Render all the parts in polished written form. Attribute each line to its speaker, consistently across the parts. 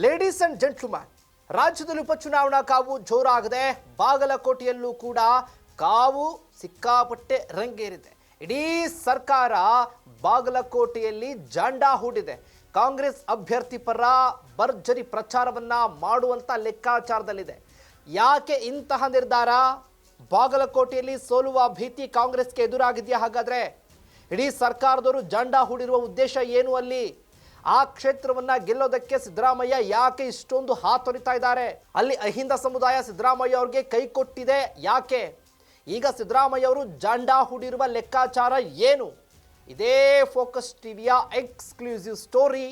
Speaker 1: Ladies and gentleman, ರಾಜ್ಯದಲ್ಲಿ ಉಪಚುನಾವಣಾ ಕಾವು ಜೋರಾಗಿದೆ. ಬಾಗಲಕೋಟೆಯಲ್ಲೂ ಕೂಡ ಕಾವು ಸಿಕ್ಕಾಪಟ್ಟೆ ರಂಗೇರಿದೆ. ಇಡೀ ಸರ್ಕಾರ ಬಾಗಲಕೋಟೆಯಲ್ಲಿ ಜಾಂಡಾ ಹೂಡಿದೆ. ಕಾಂಗ್ರೆಸ್ ಅಭ್ಯರ್ಥಿ ಪರ ಭರ್ಜರಿ ಪ್ರಚಾರವನ್ನ ಮಾಡುವಂತ ಲೆಕ್ಕಾಚಾರದಲ್ಲಿದೆ. ಯಾಕೆ ಇಂತಹ ನಿರ್ಧಾರ? ಬಾಗಲಕೋಟೆಯಲ್ಲಿ ಸೋಲುವ ಭೀತಿ ಕಾಂಗ್ರೆಸ್ಗೆ ಎದುರಾಗಿದೆಯಾ? ಹಾಗಾದ್ರೆ ಇಡೀ ಸರ್ಕಾರದವರು ಜಾಂಡಾ ಹೂಡಿರುವ ಉದ್ದೇಶ ಏನು? ಅಲ್ಲಿ ಆ ಕ್ಷೇತ್ರವನ್ನ ಗೆಲ್ಲೋದಕ್ಕೆ ಸಿದ್ದರಾಮಯ್ಯ ಯಾಕೆ ಇಷ್ಟೊಂದು ಹಾತೊರಿತಾ ಇದ್ದಾರೆ? ಅಲ್ಲಿ ಅಹಿಂದ ಸಮುದಾಯ ಸಿದ್ದರಾಮಯ್ಯ ಅವರಿಗೆ ಕೈ ಕೊಟ್ಟಿದೆ ಯಾಕೆ? ಈಗ ಸಿದ್ದರಾಮಯ್ಯ ಅವರು ಜಾಂಡಾ ಹೂಡಿರುವ ಲೆಕ್ಕಾಚಾರ ಏನು? ಇದೇ ಫೋಕಸ್ ಟಿವಿಯ ಎಕ್ಸ್ಕ್ಲೂಸಿವ್ ಸ್ಟೋರಿ,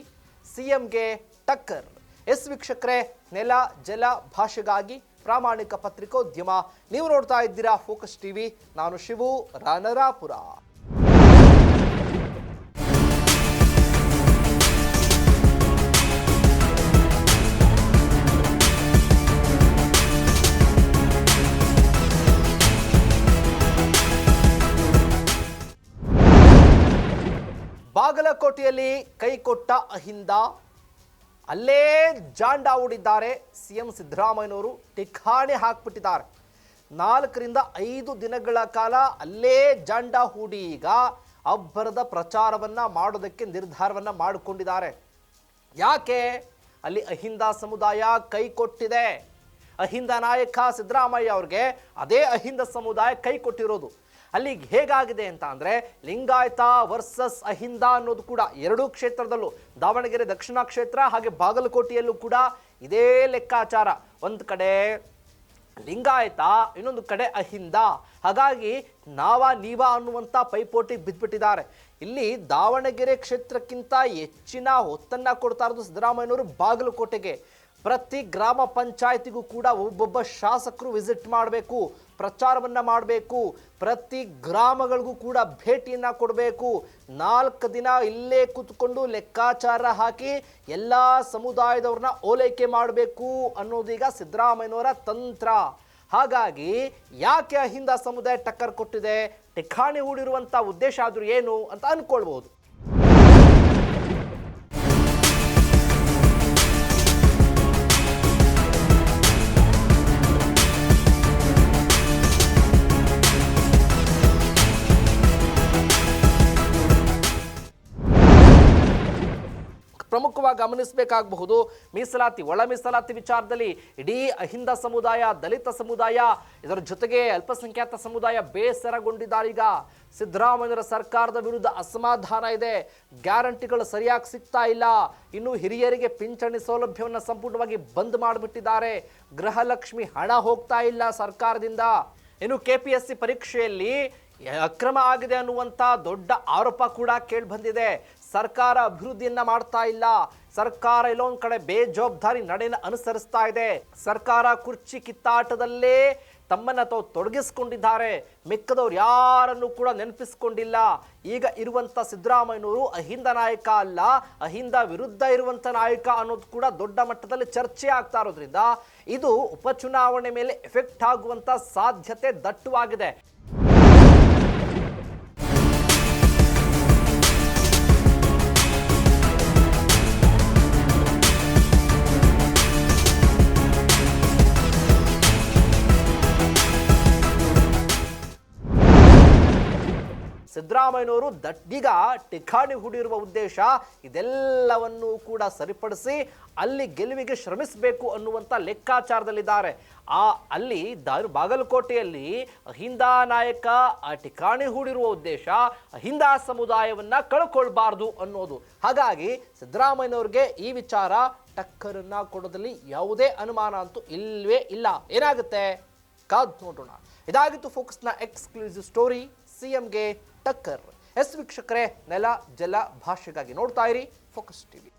Speaker 1: ಸಿಎಂಗೆ ಟಕ್ಕರ್. ಎಸ್ ವೀಕ್ಷಕರೇ, ನೆಲ ಜಲ ಭಾಷೆಗಾಗಿ ಪ್ರಾಮಾಣಿಕ ಪತ್ರಿಕೋದ್ಯಮ. ನೀವು ನೋಡ್ತಾ ಇದ್ದೀರಾ ಫೋಕಸ್ ಟಿವಿ. ನಾನು ಶಿವು ರಾನರಾಪುರ. ಬಾಗಲಕೋಟೆಯಲ್ಲಿ ಕೈಕೊಟ್ಟ ಅಹಿಂದ, ಅಲ್ಲೇ ಜಾಂಡಾ ಹೂಡಿದ್ದಾರೆ. ಸಿಎಂ ಸಿದ್ದರಾಮಯ್ಯನವರು ಠಿಕಾಣಿ ಹಾಕ್ಬಿಟ್ಟಿದ್ದಾರೆ. 4 ರಿಂದ 5 ದಿನಗಳ ಕಾಲ ಅಲ್ಲೇ ಜಾಂಡಾ ಹೂಡಿ ಈಗ ಅಬ್ಬರದ ಪ್ರಚಾರವನ್ನ ಮಾಡೋದಕ್ಕೆ ನಿರ್ಧಾರವನ್ನ ಮಾಡಿಕೊಂಡಿದ್ದಾರೆ. ಯಾಕೆ? ಅಲ್ಲಿ ಅಹಿಂದ ಸಮುದಾಯ ಕೈ ಕೊಟ್ಟಿದೆ. ಅಹಿಂದ ನಾಯಕ ಸಿದ್ದರಾಮಯ್ಯ ಅವ್ರಿಗೆ ಅದೇ ಅಹಿಂದ ಸಮುದಾಯ ಕೈ ಕೊಟ್ಟಿರೋದು. ಅಲ್ಲಿ ಹೇಗಾಗಿದೆ ಅಂತ ಅಂದರೆ, ಲಿಂಗಾಯತ ವರ್ಸಸ್ ಅಹಿಂದ ಅನ್ನೋದು ಕೂಡ ಎರಡೂ ಕ್ಷೇತ್ರದಲ್ಲೂ, ದಾವಣಗೆರೆ ದಕ್ಷಿಣ ಕ್ಷೇತ್ರ ಹಾಗೆ ಬಾಗಲಕೋಟೆಯಲ್ಲೂ ಕೂಡ ಇದೇ ಲೆಕ್ಕಾಚಾರ. ಒಂದು ಕಡೆ ಲಿಂಗಾಯತ, ಇನ್ನೊಂದು ಕಡೆ ಅಹಿಂದ. ಹಾಗಾಗಿ ನೀವಾ ಅನ್ನುವಂಥ ಪೈಪೋಟಿ ಬಿದ್ದುಬಿಟ್ಟಿದ್ದಾರೆ. ಇಲ್ಲಿ ದಾವಣಗೆರೆ ಕ್ಷೇತ್ರಕ್ಕಿಂತ ಹೆಚ್ಚಿನ ಒತ್ತನ್ನು ಕೊಡ್ತಾ ಇರೋದು ಸಿದ್ದರಾಮಯ್ಯನವರು ಬಾಗಲಕೋಟೆಗೆ. ಪ್ರತಿ ಗ್ರಾಮ ಪಂಚಾಯತಿಗೂ ಕೂಡ ಒಬ್ಬೊಬ್ಬ ಶಾಸಕರು ವಿಸಿಟ್ ಮಾಡಬೇಕು, ಪ್ರಚಾರವನ್ನು ಮಾಡಬೇಕು, ಪ್ರತಿ ಗ್ರಾಮಗಳಿಗೂ ಕೂಡ ಭೇಟಿಯನ್ನು ಕೊಡಬೇಕು. 4 ದಿನ ಇಲ್ಲೇ ಕೂತ್ಕೊಂಡು ಲೆಕ್ಕಾಚಾರ ಹಾಕಿ ಎಲ್ಲ ಸಮುದಾಯದವ್ರನ್ನ ಓಲೈಕೆ ಮಾಡಬೇಕು ಅನ್ನೋದೀಗ ಸಿದ್ದರಾಮಯ್ಯನವರ ತಂತ್ರ. ಹಾಗಾಗಿ ಯಾಕೆ ಅಹಿಂದ ಸಮುದಾಯ ಟಕ್ಕರ್ ಕೊಟ್ಟಿದೆ, ಠಿಕಾಣಿ ಹೂಡಿರುವಂಥ ಉದ್ದೇಶ ಆದರೂ ಏನು ಅಂತ ಅಂದ್ಕೊಳ್ಬೋದು. ಪ್ರಮುಖವಾಗಿ ಗಮನಿಸಬೇಕಾಗಬಹುದು, ಮೀಸಲಾತಿ, ಒಳ ಮೀಸಲಾತಿ ವಿಚಾರದಲ್ಲಿ ಇಡೀ ಅಹಿಂದ ಸಮುದಾಯ, ದಲಿತ ಸಮುದಾಯ, ಇದರ ಜೊತೆಗೆ ಅಲ್ಪಸಂಖ್ಯಾತ ಸಮುದಾಯ ಬೇಸರಗೊಂಡಿದ್ದಾರೆ. ಈಗ ಸಿದ್ದರಾಮಯ್ಯರ ಸರ್ಕಾರದ ವಿರುದ್ಧ ಅಸಮಾಧಾನ ಇದೆ. ಗ್ಯಾರಂಟಿಗಳು ಸರಿಯಾಗಿ ಸಿಗ್ತಾ ಇಲ್ಲ. ಇನ್ನು ಹಿರಿಯರಿಗೆ ಪಿಂಚಣಿ ಸೌಲಭ್ಯವನ್ನು ಸಂಪೂರ್ಣವಾಗಿ ಬಂದ್ ಮಾಡಿಬಿಟ್ಟಿದ್ದಾರೆ. ಗೃಹಲಕ್ಷ್ಮಿ ಹಣ ಹೋಗ್ತಾ ಇಲ್ಲ ಸರ್ಕಾರದಿಂದ. ಇನ್ನು KPSC ಪರೀಕ್ಷೆಯಲ್ಲಿ ಅಕ್ರಮ ಆಗಿದೆ ಅನ್ನುವಂಥ ದೊಡ್ಡ ಆರೋಪ ಕೂಡ ಕೇಳಿ ಬಂದಿದೆ. ಸರ್ಕಾರ ಅಭಿವೃದ್ಧಿಯನ್ನ ಮಾಡ್ತಾ ಇಲ್ಲ. ಸರ್ಕಾರ ಇಲ್ಲೊಂದು ಕಡೆ ಬೇಜವಾಬ್ದಾರಿ ನಡೆಯನ್ನು ಅನುಸರಿಸ್ತಾ ಇದೆ. ಸರ್ಕಾರ ಕುರ್ಚಿ ಕಿತ್ತಾಟದಲ್ಲೇ ತಮ್ಮನ್ನ ತಾವು ತೊಡಗಿಸ್ಕೊಂಡಿದ್ದಾರೆ. ಮಿಕ್ಕದವ್ರು ಯಾರನ್ನು ಕೂಡ ನೆನಪಿಸ್ಕೊಂಡಿಲ್ಲ. ಈಗ ಇರುವಂತ ಸಿದ್ದರಾಮಯ್ಯನವರು ಅಹಿಂದ ನಾಯಕ ಅಲ್ಲ, ಅಹಿಂದ ವಿರುದ್ಧ ಇರುವಂತ ನಾಯಕ ಅನ್ನೋದು ಕೂಡ ದೊಡ್ಡ ಮಟ್ಟದಲ್ಲಿ ಚರ್ಚೆ ಆಗ್ತಾ ಇರೋದ್ರಿಂದ ಇದು ಉಪಚುನಾವಣೆ ಮೇಲೆ ಎಫೆಕ್ಟ್ ಆಗುವಂತ ಸಾಧ್ಯತೆ ದಟ್ಟವಾಗಿದೆ. ಸಿದ್ದರಾಮಯ್ಯನವರು ಈಗ ಠಿಕಾಣಿ ಹೂಡಿರುವ ಉದ್ದೇಶ ಇದೆಲ್ಲವನ್ನೂ ಕೂಡ ಸರಿಪಡಿಸಿ ಅಲ್ಲಿ ಗೆಲುವಿಗೆ ಶ್ರಮಿಸಬೇಕು ಅನ್ನುವಂಥ ಲೆಕ್ಕಾಚಾರದಲ್ಲಿದ್ದಾರೆ. ಅಲ್ಲಿ ಬಾಗಲಕೋಟೆಯಲ್ಲಿ ಅಹಿಂದ ನಾಯಕ ಠಿಕಾಣಿ ಹೂಡಿರುವ ಉದ್ದೇಶ ಅಹಿಂದ ಸಮುದಾಯವನ್ನ ಕಳ್ಕೊಳ್ಬಾರ್ದು ಅನ್ನೋದು. ಹಾಗಾಗಿ ಸಿದ್ದರಾಮಯ್ಯನವ್ರಿಗೆ ಈ ವಿಚಾರ ಟಕ್ಕರನ್ನ ಕೊಡೋದ್ರಲ್ಲಿ ಯಾವುದೇ ಅನುಮಾನ ಅಂತೂ ಇಲ್ವೇ ಇಲ್ಲ. ಏನಾಗುತ್ತೆ ಕಾದ್ ನೋಡೋಣ. ಇದಾಗಿತ್ತು ಫೋಕಸ್ನ ಎಕ್ಸ್ಕ್ಲೂಸಿವ್ ಸ್ಟೋರಿ, ಸಿಎಂಗೆ ಟಕ್ಕರ್. ಎಸ್ ವೀಕ್ಷಕರೇ, ನೆಲ ಜಲ ಭಾಷೆಗಾಗಿ ನೋಡ್ತಾ ಇರಿ ಫೋಕಸ್ ಟಿವಿ.